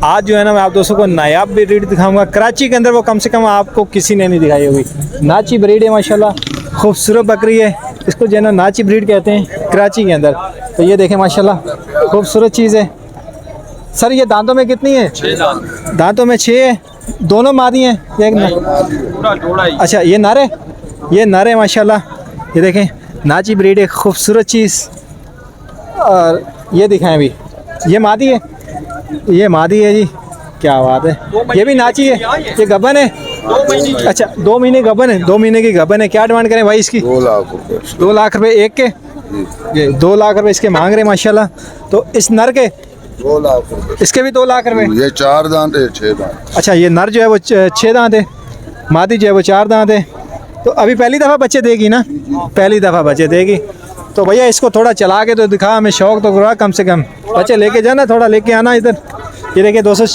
आज जो है ना मैं आप दोस्तों को नायाब ब्रीड दिखाऊंगा कराची के अंदर, वो कम से कम आपको किसी ने नहीं दिखाई होगी। नाची ब्रीड है माशाल्लाह, खूबसूरत बकरी है, इसको जो है ना नाची ब्रीड कहते हैं कराची के अंदर। तो ये देखें माशाल्लाह खूबसूरत चीज़ है। सर ये दांतों में कितनी है? 6 दांत। दांतों में 6 है, दोनों मादी हैं एक ना? पूरा जोड़ा ही। अच्छा ये नर है, ये नर है माशाल्लाह। ये देखें नाची ब्रीड है, खूबसूरत चीज़। और ये दिखाएं अभी, ये मादी है, ये मादी है जी, क्या बात है। ये भी नाची है, ये गबन है। 2 महीने की। अच्छा 2 महीने गबन है, 2 महीने की गबन है। क्या डिमांड करें भाई इसकी? 2 लाख रुपए। 2 लाख रुपए एक के, ये 2 लाख रुपए इसके मांग रहे हैं माशाल्लाह। तो इस नर के 2 लाख रुपए। इसके भी 2 लाख रुपए। ये 4 दांत है, 6 दांत। अच्छा ये नर जो है वो 6 दांत है, मादी जो है वो 4 दांत है। तो अभी पहली दफ़ा बच्चे देगी ना? पहली दफ़ा बच्चे देगी। तो भैया इसको थोड़ा चला के तो दिखा, हमें शौक तो करा कम से कम। बच्चे लेके जाना, थोड़ा लेके आना इधर। ये देखिए दोस्तों,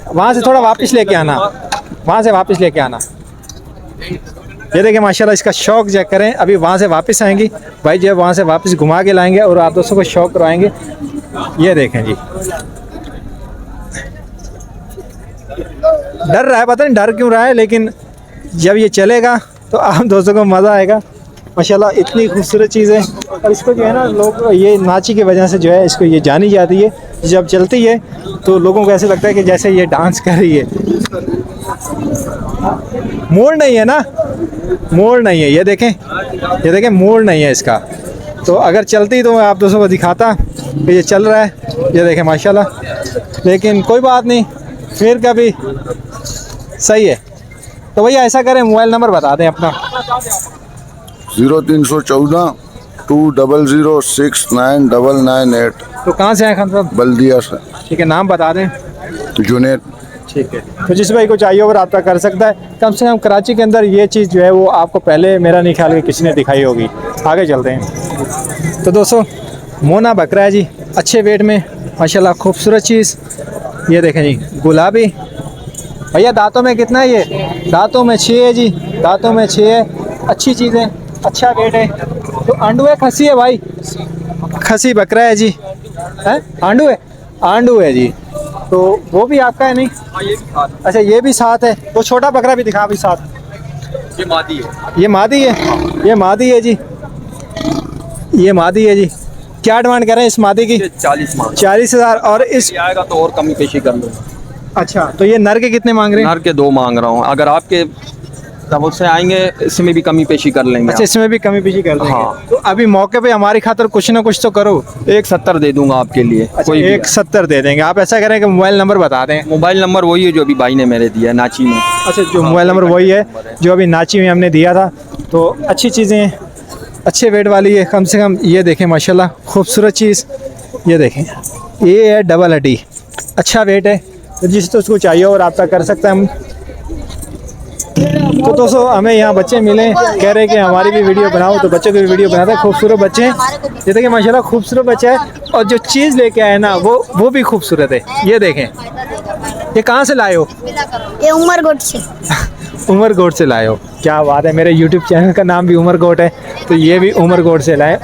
वहाँ से थोड़ा वापस लेके आना, वहाँ से वापस लेके आना। ये देखिए माशाल्लाह इसका शौक चेक करें। अभी वहाँ से वापस आएंगी भाई, जो है वहाँ से वापस घुमा के लाएंगे और आप दोस्तों को शौक करवाएंगे। ये देखें जी, डर रहा है, पता नहीं डर क्यों रहा है, लेकिन जब ये चलेगा तो आप दोस्तों को मज़ा आएगा माशाल्लाह। इतनी खूबसूरत चीज़ है। और इसको जो है ना लोग, ये नाची की वजह से जो है इसको ये जानी जाती है। जब चलती है तो लोगों को ऐसे लगता है कि जैसे ये डांस कर रही है। मोड़ नहीं है ना, मोड़ नहीं है, ये देखें मोड़ नहीं है इसका। तो अगर चलती तो मैं आप दोस्तों को दिखाता कि ये चल रहा है। ये देखें माशाल्लाह, लेकिन कोई बात नहीं, फिर कभी सही है। तो भैया ऐसा करें, मोबाइल नंबर बता दें अपना। 0314 200 6998। तो कहाँ से आए खान साहब? बल्दिया से। ठीक है, नाम बता दें। जुनेद। ठीक है, तो जिस भाई को चाहिए वो रब्ता कर सकता है। कम से कम कराची के अंदर ये चीज़ जो है वो आपको पहले मेरा नहीं ख्याल कि किसी ने दिखाई होगी। आगे चलते हैं। तो दोस्तों मोना बकरा है जी, अच्छे वेट में माशाल्लाह, खूबसूरत चीज़। ये देखें जी गुलाबी। भैया दांतों में कितना है ये? दांतों में 6 है जी, दांतों में 6 है। अच्छी चीज़ है, अच्छा वेट है। तो आंडू है, खसी है भाई? खसी बकरा है जी। है आंडू है? आंडू है जी। तो वो भी आपका है नहीं? हाँ ये भी साथ। अच्छा ये भी साथ है। वो छोटा बकरा भी दिखा अभी साथ। ये मादी है। ये मादी है, ये मादी है जी, ये मादी है जी। क्या डिमांड कर रहे हैं इस मादी की? 40 मांग। 40,000। और इस ये आएगा तो और कमी पेशी कर लूँगा। अच्छा तो ये नर के कितने मांग रहे हैं? नर के 2 मांग रहा हूँ, अगर आपके तब उससे आएंगे इसमें भी कमी पेशी कर लेंगे। अच्छा इसमें भी कमी पीछी कर देंगे। हाँ। तो अभी मौके पे हमारी खातर कुछ ना कुछ तो करो। 170 दे दूंगा आपके लिए। अच्छा कोई भी 170 दे देंगे। आप ऐसा करें कि मोबाइल नंबर बता दें। मोबाइल नंबर वही है जो अभी भाई ने मेरे दिया है नाची में। अच्छा जो मोबाइल नंबर वही है जो अभी नाची में हमने दिया था। तो अच्छी चीज़ें हैं, अच्छे वेट वाली है कम से कम। ये देखें माशाल्लाह खूबसूरत चीज़। ये देखें ये है डबल हड्डी, अच्छा वेट है। तो जिस तो उसको चाहिए और रब्ता कर सकते हैं हम। तो दोस्तों हमें यहाँ बच्चे मिले, कह रहे हैं कि हमारी भी वीडियो बनाओ, तो बच्चों की भी वीडियो बनाते हैं। खूबसूरत बच्चे हैं, ये देखें माशाल्लाह खूबसूरत बच्चा है। और जो चीज़ लेके आए ना वो भी खूबसूरत है। ये देखें, ये कहाँ से लाए हो? ये उमरकोट से। उमरकोट से लाए हो, क्या बात है। मेरे यूट्यूब चैनल का नाम भी उमरकोट है, तो ये भी उमरकोट से लाए।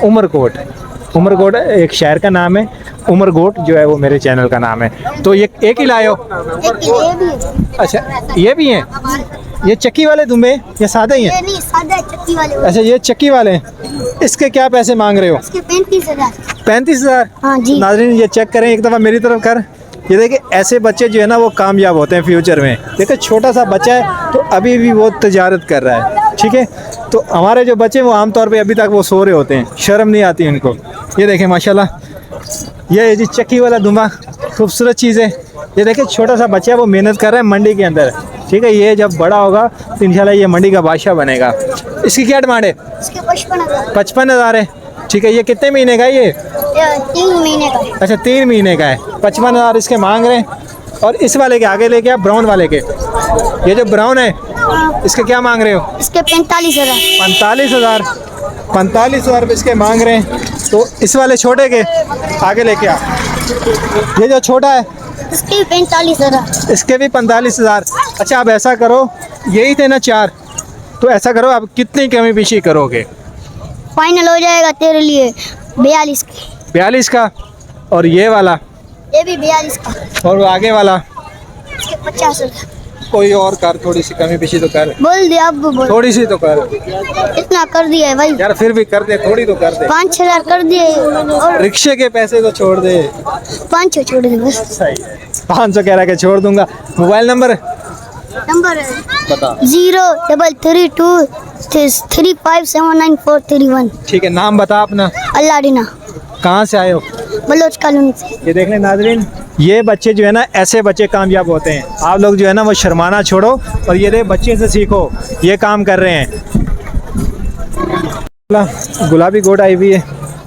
उमरकोट एक शहर का नाम है, उमरकोट जो है वो मेरे चैनल का नाम है। तो ये एक ही लाए हो? ये भी है। अच्छा ये भी हैं, ये चक्की वाले दुम्बे या सादे ही हैं? ये नहीं सादा चक्की वाले। अच्छा ये चक्की वाले हैं। इसके क्या पैसे मांग रहे हो? इसके 35,000। 35,000। हाँ जी। नाज़रीन ये चेक करें एक दफ़ा मेरी तरफ कर। ये देखिए ऐसे बच्चे जो है ना वो कामयाब होते हैं फ्यूचर में। देखो छोटा सा बच्चा है तो अभी भी वो तजारत कर रहा है, ठीक है। तो हमारे जो बच्चे वो आमतौर पे अभी तक वो सो रहे होते हैं, शर्म नहीं आती उनको। ये देखें माशाल्लाह, ये है जी चक्की वाला दुम्बा, खूबसूरत चीज़ है। ये देखिए छोटा सा बच्चा है, वो मेहनत कर रहा है मंडी के अंदर, ठीक है। ये जब बड़ा होगा तो इंशाल्लाह ये मंडी का बादशाह बनेगा। इसकी क्या डिमांड है? इसके 55,000। 55,000 है, ठीक है। ये कितने महीने का है ये? 3 महीने का। अच्छा 3 महीने का है। 55,000 इसके मांग रहे हैं। और इस वाले के आगे लेके आप ब्राउन वाले के, ये जो ब्राउन है इसके क्या मांग रहे हो? इसके 45,000। 45,000। 45,000 रुपये इसके मांग रहे हैं। तो इस वाले छोटे के आगे लेके आ, ये जो छोटा है इसके भी 45,000। इसके भी 45,000। अच्छा आप ऐसा करो, यही थे ना 4, तो ऐसा करो आप कितनी कमी पेशी करोगे? फाइनल हो जाएगा तेरे लिए 42 की। 42 का। और ये वाला ये भी 42 का। और वो आगे वाला इसके 50 रुपये। कोई और कर, थोड़ी सी कमी पीछी तो कर, बोल दिया अब बोल। थोड़ी सी तो कर इतना कर दिया है भाई। यार, फिर भी कर दे, थोड़ी तो कर दे। 5-6 हजार कर दिए और रिक्शे के पैसे तो छोड़ दे। 500 छोड़ दे बस। सही है, 500 कह रहा के छोड़ दूंगा। मोबाइल नंबर नंबर बता। 0333579431। ठीक है, नाम बता अपना। अल्लाडीना, कहाँ से आए हो? बलोच कॉलोनी से। ये देख लें नाजरीन, ये बच्चे जो है ना, ऐसे बच्चे कामयाब होते हैं। आप लोग जो है ना वो शर्माना छोड़ो और ये देख बच्चे से सीखो, ये काम कर रहे हैं। गुलाबी गोट आई हुई है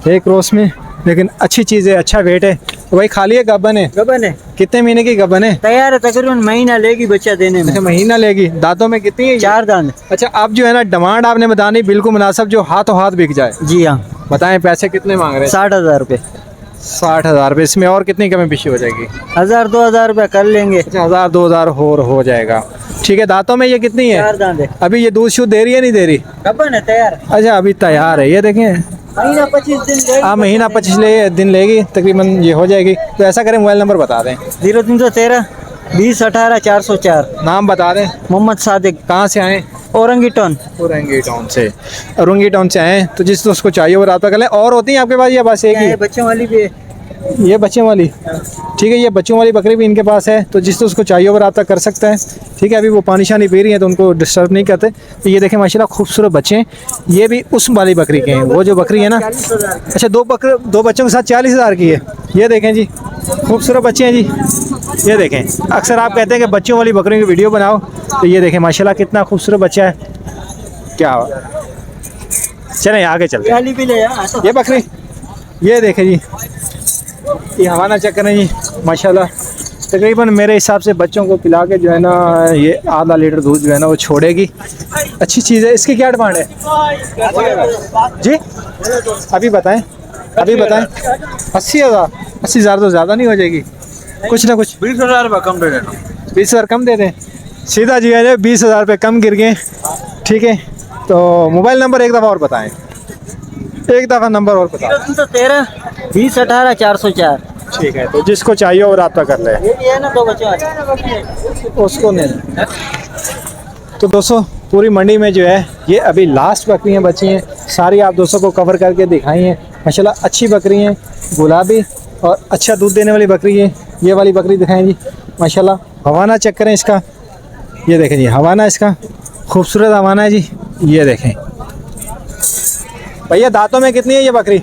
एक रोस में, लेकिन अच्छी चीज़ है, अच्छा वेट है। तो भाई खाली है गबन है? गबन है, कितने महीने की गबन है? तैयार है, तकरीबन महीना लेगी बच्चा देने में। अच्छा, महीना लेगी। दांतों में कितनी है ये? 4 दांत। अच्छा, अब जो है ना डिमांड आपने बतानी बिल्कुल मुनासिब, जो हाथों हाथ बिक जाए। जी हाँ, बताएं पैसे कितने मांग रहे हैं? 60,000 रुपये। 60,000 रुपये। इसमें और कितनी कमी पीछी हो जाएगी? 1,000-2,000 रुपया कर लेंगे। अच्छा, 1,000-2,000 हो जाएगा। ठीक है, दांतों में ये कितनी है? 4 दांत है। अभी ये दूध शूध दे रही है नहीं दे रही? गबन है, तैयार। अच्छा, अभी तैयार है। ये देखें, महीना 25 दिन लेगी। हाँ, महीना 25 दिन लेगी तकरीबन, ये हो जाएगी। तो ऐसा करें, मोबाइल नंबर बता दें। 0313-2018-404। नाम बता दें। मोहम्मद सादिक, कहाँ से आए? औरंगी टाउन। औरंगी टाउन से। औरंगी टाउन से आए तो जिस दोस्त को चाहिए वो रब्ता कर लें। और होती हैं आपके पास या बस एक ही? बच्चों वाली भी है। ये बच्चों वाली, ठीक है, ये बच्चों वाली बकरी भी इनके पास है। तो जिस दोस्त को चाहिए वो रब्ता कर सकता है। ठीक है, अभी वो पानी शानी पी रही हैं तो उनको डिस्टर्ब नहीं करते। तो ये देखें माशाल्लाह खूबसूरत बच्चे हैं। ये भी उस वाली बकरी के हैं, वो जो बकरी है ना। अच्छा, दो बच्चों के साथ 40,000 की है। ये देखें जी, खूबसूरत बच्चे हैं जी। ये देखें, अक्सर आप कहते हैं कि बच्चों वाली बकरियों की वीडियो बनाओ, तो ये देखें माशाल्लाह कितना खूबसूरत बच्चा है। क्या चलें आगे चलते हैं। वाली भी ले यार। ये बकरी, ये देखें जी, ये हवाना चक्कर है जी माशाल्लाह। तकरीबन मेरे हिसाब से बच्चों को पिला के जो है ना, ये आधा लीटर दूध जो है ना वो छोड़ेगी। अच्छी चीज़ है। इसकी क्या डिमांड है जी? अभी बताएं, अभी बताएं। 80,000? 80,000 तो ज़्यादा नहीं हो जाएगी? कुछ ना कुछ 20,000 रुपये कम दे देना। 20,000 कम दे दें। सीधा जी है, 20,000 रुपये कम गिर गए। ठीक है, तो मोबाइल नंबर एक दफ़ा और बताएं, एक दफ़ा नंबर और बताएं। 0313-2018-404। ठीक है, तो जिसको चाहिए वो रब्ता कर ले। ये भी है ना, 2 बच्चे वाली। उसको नहीं। तो दोस्तों, पूरी मंडी में जो है ये अभी लास्ट बकरियां बची हैं। सारी आप दोस्तों को कवर करके दिखाई हैं। माशाल्लाह अच्छी बकरी हैं, गुलाबी और अच्छा दूध देने वाली बकरी है। ये वाली बकरी दिखाएं जी माशाल्लाह। हवाना चेक करें इसका, ये देखें जी, हवाना इसका खूबसूरत हवाना है जी। ये देखें भैया, दांतों में कितनी है ये बकरी?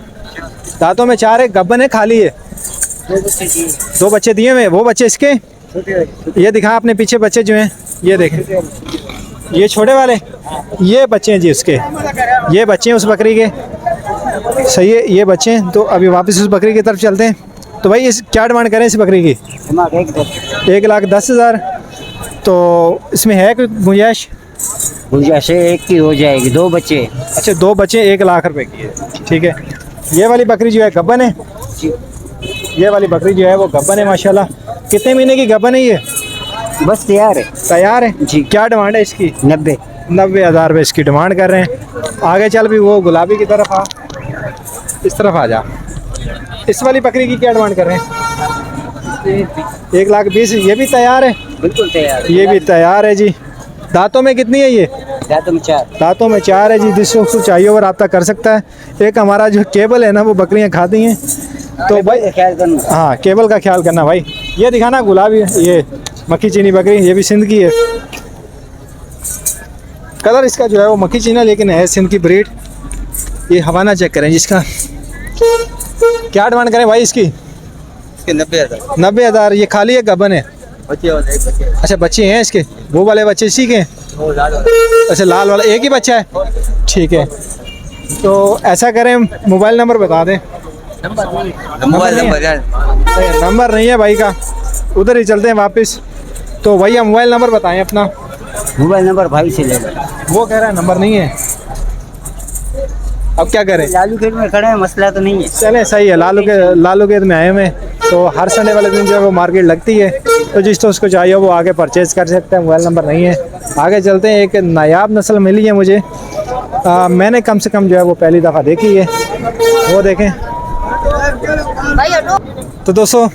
दांतों में 4 है, गब्बन है, खाली है? 2 बच्चे दिए हुए। वो बच्चे इसके, ये दिखा अपने पीछे बच्चे जो हैं, ये देखें, ये छोटे वाले, ये बच्चे हैं जी उसके। ये बच्चे हैं उस बकरी के, सही है, ये बच्चे हैं। तो अभी वापस उस बकरी की तरफ चलते हैं। तो भाई इस क्या डिमांड करें इस बकरी की? 1,10,000। तो इसमें है कोई गुंजाइश? गुंजाइश एक की हो जाएगी, 2 बच्चे। अच्छा, 2 बच्चे 1,00,000 रुपए की है। ठीक है, ये वाली बकरी जो है गब्बन है। ये वाली बकरी जो है वो गब्बन है माशाल्लाह। कितने महीने की गब्बन है ये? बस तैयार है। तैयार है जी। क्या डिमांड है इसकी? 90,000 रुपये इसकी डिमांड कर रहे हैं। आगे चल भी वो गुलाबी की तरफ आ, इस तरफ आ जा। इस वाली बकरी की क्या डिमांड कर रहे हैं? 1,20,000। ये भी तैयार है? बिल्कुल तैयार। ये भी तैयार है जी। दांतों में कितनी है ये? दांतों में 4। दांतों में 4 है जी। जिसको चाहिए वो रब्ता कर सकता है। एक हमारा जो केबल है ना, वो बकरियां खाती हैं, तो भाई ख्याल करना। हाँ, केबल का ख्याल करना भाई। ये दिखाना गुलाबी, ये मक्खी चीनी बकरी, ये भी सिंध की है। कलर इसका जो है वो मक्खी चीना, लेकिन है सिंध की ब्रीड। ये हवाना चेक करें जिसका, क्या डिमांड करें भाई इसकी? 90,000। 90,000। ये खाली है गबन है? अच्छा, बच्चे हैं इसके? वो वाले बच्चे इसी के हैं? अच्छा, लाल वाला एक ही बच्चा है। ठीक है, तो ऐसा करें मोबाइल नंबर बता दें। नंबर नहीं है भाई का, उधर ही चलते हैं वापस। तो भैया मोबाइल नंबर बताएं अपना। मोबाइल नंबर भाई से ले लो। वो कह रहा है नंबर नहीं है, अब क्या करें? लालू खेत में खड़े हैं, मसला तो नहीं है। चले सही है, लालू खेत में आए हुए हैं। तो हर संडे वाले दिन जो है वो मार्केट लगती है, तो जिस तो उसको चाहिए वो आगे परचेज़ कर सकते हैं। मोबाइल नंबर नहीं है। आगे चलते हैं। एक नायाब नस्ल मिली है मुझे, मैंने कम से कम जो है वो पहली दफ़ा देखी है। वो देखें। तो दोस्तों,